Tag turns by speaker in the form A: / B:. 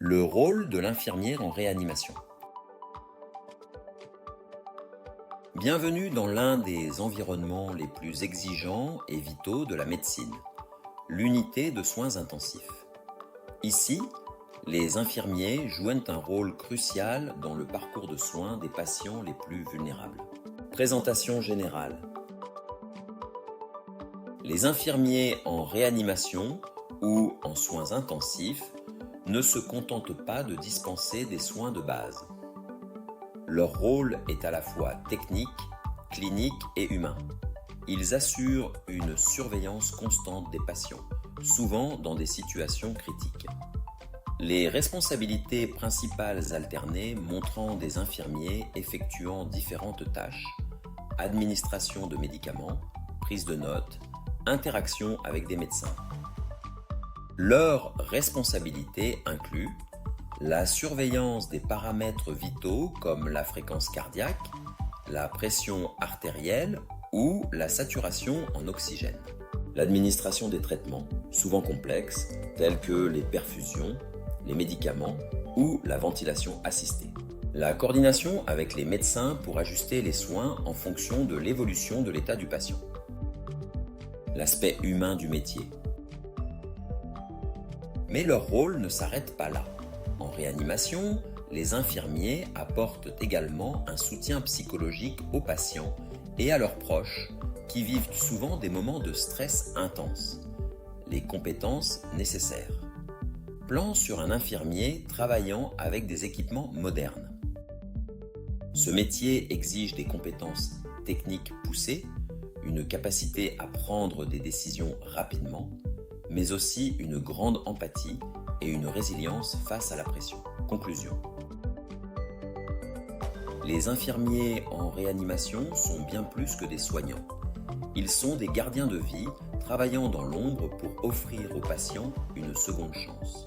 A: Le rôle de l'infirmière en réanimation. Bienvenue dans l'un des environnements les plus exigeants et vitaux de la médecine, l'unité de soins intensifs. Ici, les infirmiers jouent un rôle crucial dans le parcours de soins des patients les plus vulnérables. Présentation générale. Les infirmiers en réanimation ou en soins intensifs ne se contentent pas de dispenser des soins de base. Leur rôle est à la fois technique, clinique et humain. Ils assurent une surveillance constante des patients, souvent dans des situations critiques. Les responsabilités principales alternées montrant des infirmiers effectuant différentes tâches, administration de médicaments, prise de notes, interaction avec des médecins. Leurs responsabilités incluent la surveillance des paramètres vitaux comme la fréquence cardiaque, la pression artérielle ou la saturation en oxygène. L'administration des traitements, souvent complexes, tels que les perfusions, les médicaments ou la ventilation assistée. La coordination avec les médecins pour ajuster les soins en fonction de l'évolution de l'état du patient. L'aspect humain du métier. Mais leur rôle ne s'arrête pas là. En réanimation, les infirmiers apportent également un soutien psychologique aux patients et à leurs proches qui vivent souvent des moments de stress intense. Les compétences nécessaires. Plan sur un infirmier travaillant avec des équipements modernes. Ce métier exige des compétences techniques poussées, une capacité à prendre des décisions rapidement, mais aussi une grande empathie et une résilience face à la pression. Conclusion. Les infirmiers en réanimation sont bien plus que des soignants. Ils sont des gardiens de vie, travaillant dans l'ombre pour offrir aux patients une seconde chance.